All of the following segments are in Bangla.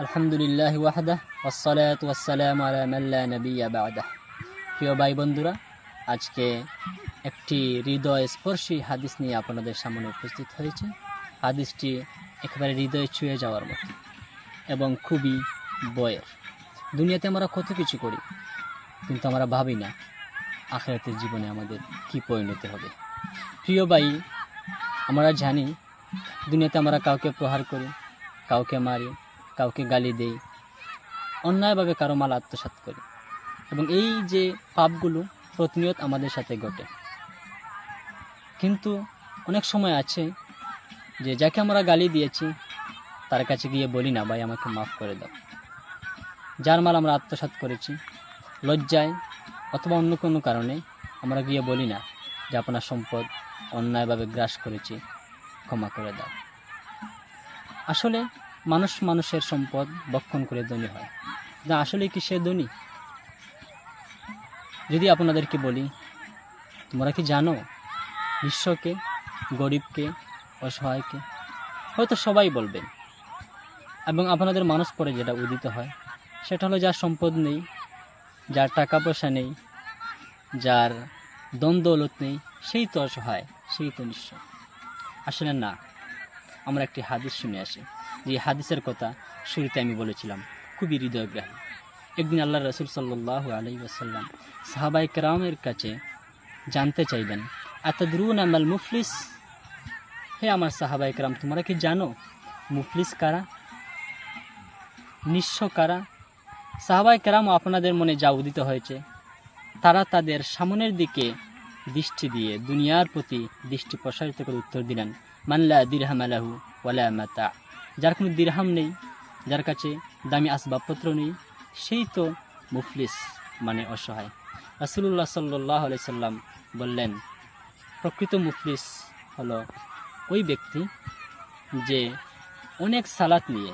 আলহামদুলিল্লাহ ওয়াহদাহ ওয়াসসালাতু ওয়াসসালামু আলা মান লা নাবিয়্যা বা'দাহ। প্রিয় ভাই বন্ধুরা, আজকে একটি হৃদয়স্পর্শী হাদিস নিয়ে আপনাদের সামনে উপস্থিত হয়েছে। হাদিসটি একেবারে হৃদয়ে ছুঁয়ে যাওয়ার মতো এবং খুবই বয়ের। দুনিয়াতে আমরা কত কিছু করি, কিন্তু আমরা ভাবি না আখিরাতের জীবনে আমাদের কি পরিণতি হবে। প্রিয় ভাই, আমরা জানি দুনিয়াতে আমরা কাউকে প্রহার করি, কাউকে মারি, কাউকে গালি দেই, অন্যায়ভাবে কারো মাল আত্মসাৎ করি, এবং এই যে পাপগুলো প্রতিনিয়ত আমাদের সাথে ঘটে। কিন্তু অনেক সময় আছে যে যাকে আমরা গালি দিয়েছি তার কাছে গিয়ে বলি না, ভাই আমাকে মাফ করে দাও। যার মাল আমরা আত্মসাৎ করেছি, লজ্জায় অথবা অন্য কোনো কারণে আমরা গিয়ে বলি না যে আপনার সম্পদ অন্যায়ভাবে গ্রাস করেছি, ক্ষমা করে দাও। আসলে মানুষ মানুষের সম্পদ ভক্ষণ করে ধনী হয়, না আসলে কি সে ধনী? যদি আপনাদেরকে বলি, তোমরা কি জানো নিঃস্বকে, গরিবকে, অসহায়কে? হয়তো সবাই বলবেন। এবং আপনাদের মানুষ পরে যেটা উদিত হয় সেটা হলো যার সম্পদ নেই, যার টাকা পয়সা নেই, যার ধন দৌলত নেই, সেই তো অসহায়, সেই তো নিঃস্ব। আসলে না, আমরা একটি হাদিস শুনে আসি। যে হাদিসের কথা শুরুতে আমি বলেছিলাম, খুবই হৃদয়গ্রাহী। একদিন আল্লাহ রাসূল সাল্লাল্লাহু আলাইহি ওয়াসাল্লাম সাহাবায়ে কেরামের কাছে জানতে চাইলেন, আতাদরুনা মাল মুফলিস? হে আমার সাহাবায়ে কেরাম, তোমরা কি জানো মুফলিস কারা, নিঃস্ব কারা? সাহাবায়ে কেরাম আপনাদের মনে যা উদিত হয়েছে তারা তাদের সামনের দিকে দৃষ্টি দিয়ে দুনিয়ার প্রতি দৃষ্টি প্রসারিত করে উত্তর দিলেন, মান লা দিরহাম লাহু ওয়ালা মাতা। যার কোনো দিরহাম নেই, যার কাছে দামি আসবাবপত্র নেই, সেই তো মুফলিস, মানে অসহায়। রাসূলুল্লাহ সাল্লাল্লাহু আলাইহি সাল্লাম বললেন, প্রকৃত মুফলিস হলো ওই ব্যক্তি যে অনেক সালাত নিয়ে,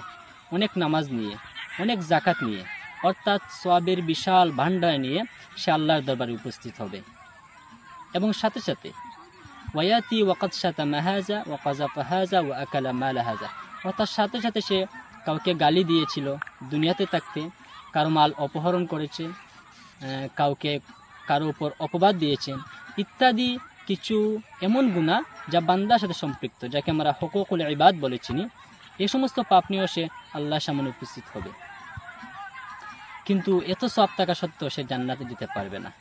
অনেক নামাজ নিয়ে, অনেক যাকাত নিয়ে, অর্থাৎ সওয়াবের বিশাল ভান্ডার নিয়ে সে আল্লাহর দরবারে উপস্থিত হবে, এবং সাথে সাথে ওয়ায়াতি ওয়াকাদ শাতামা হাযা ওয়া কাযাফা হাযা ওয়া আকালা মাল হাযা, অর্থাৎ সাথে সাথে সে কাউকে গালি দিয়েছিল দুনিয়াতে থাকতে, কারো মাল অপহরণ করেছে, কারো উপর অপবাদ দিয়েছে, ইত্যাদি কিছু এমন গুনাহ যা বান্দার সাথে সম্পৃক্ত, যাকে আমরা হুকুকুল ইবাদ বলে চিনি। এই সমস্ত পাপ নিয়েও সে আল্লাহর সামনে উপস্থিত হবে, কিন্তু এত সওয়াব থাকা সত্ত্বেও সে জান্নাতে যেতে পারবে না।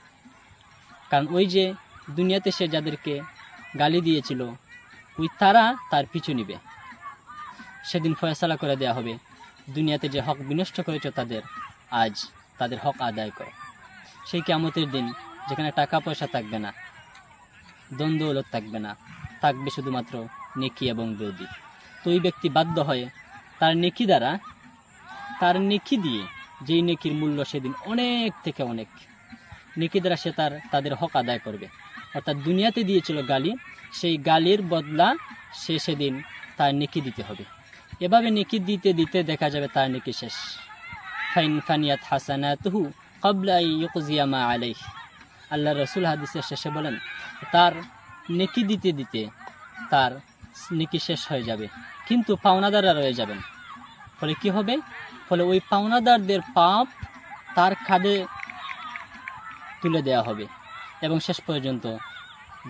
কারণ ওই যে দুনিয়াতে সে যাদেরকে গালি দিয়েছিল, ওই তারা তার পিছু নিবে। সেদিন ফয়সালা করে দেয়া হবে, দুনিয়াতে যে হক বিনষ্ট করেছ তাদের, আজ তাদের হক আদায় করো। সেই কিয়ামতের দিন যেখানে টাকা পয়সা থাকবে না, ধন দৌলত থাকবে না, থাকবে শুধুমাত্র নেকি এবং বদি। তো ওই ব্যক্তি বাধ্য হয়ে তার নেকি দ্বারা, তার নেকি দিয়ে, যেই নেকির মূল্য সেদিন অনেক থেকে অনেক, নেকি দ্বারা সে তাদের হক আদায় করবে। অর্থাৎ দুনিয়াতে দিয়েছিল গালি, সেই গালির বদলা সে সেদিন তার নেকি দিতে হবে। এভাবে নেকি দিতে দিতে দেখা যাবে তার নেকি শেষ। ফাইন ফানিয়াত হাসানাতুহু ক্বাবলা আন ইউকজিয়া মা আলাইহি। আল্লাহ রাসূল হাদিসের শেষে বলেন, তার নেকি দিতে দিতে তার নেকি শেষ হয়ে যাবে, কিন্তু পাওনাদাররা রয়ে যাবেন। ফলে কি হবে? ফলে ওই পাওনাদারদের পাপ তার খাদে তুলে দেওয়া হবে, এবং শেষ পর্যন্ত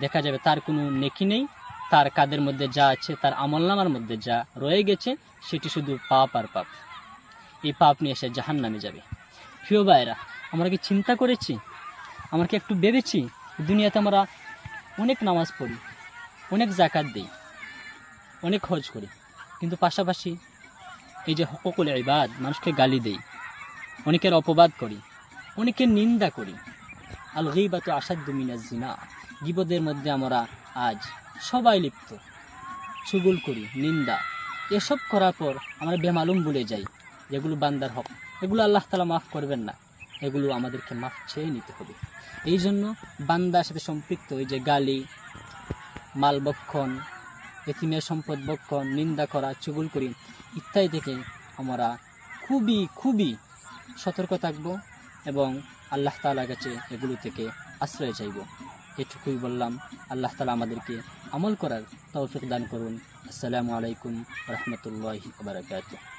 দেখা যাবে তার কোনো নেকি নেই। তার কাদের মধ্যে যা আছে, তার আমলনামার মধ্যে যা রয়ে গেছে, সেটি শুধু পাপ আর পাপ। এই পাপ নিয়ে সে জাহান্নামে যাবে। প্রিয় ভাইরা, আমরা কি চিন্তা করেছি, আমরা কি একটু ভেবেছি, দুনিয়াতে আমরা অনেক নামাজ পড়ি, অনেক যাকাত দিই, অনেক হজ করি, কিন্তু পাশাপাশি এই যে হুকুকুল ইবাদ, মানুষকে গালি দেই, অনেকের অপবাদ করি, অনেকের নিন্দা করি। আল গীবাতু আশাদ্দু মিনাজ জিনা। গীবতের মধ্যে আমরা আজ সবাই লিপ্ত, চুগল করি, নিন্দা, এসব করার পর আমরা বেমালুম ভুলে যাই যেগুলো বান্দার হক, এগুলো আল্লাহ তাআলা মাফ করবেন না, এগুলো আমাদেরকে মাফ চেয়ে নিতে হবে। এই জন্য বান্দার সাথে সম্পৃক্ত এই যে গালি, মাল বক্ষণ, এতিমের সম্পদ বক্ষণ, নিন্দা করা, চুগল করি ইত্যাদি থেকে আমরা খুবই খুবই সতর্ক থাকব, এবং আল্লাহ তাআলার কাছে এগুলো থেকে আশ্রয় চাইব। এটুকুই বললাম। আল্লাহ তাআলা আমাদেরকে আমল করার তৌফিক দান করুন। আসসালামু আলাইকুম ওয়া রাহমাতুল্লাহি ওয়া বারাকাতুহু।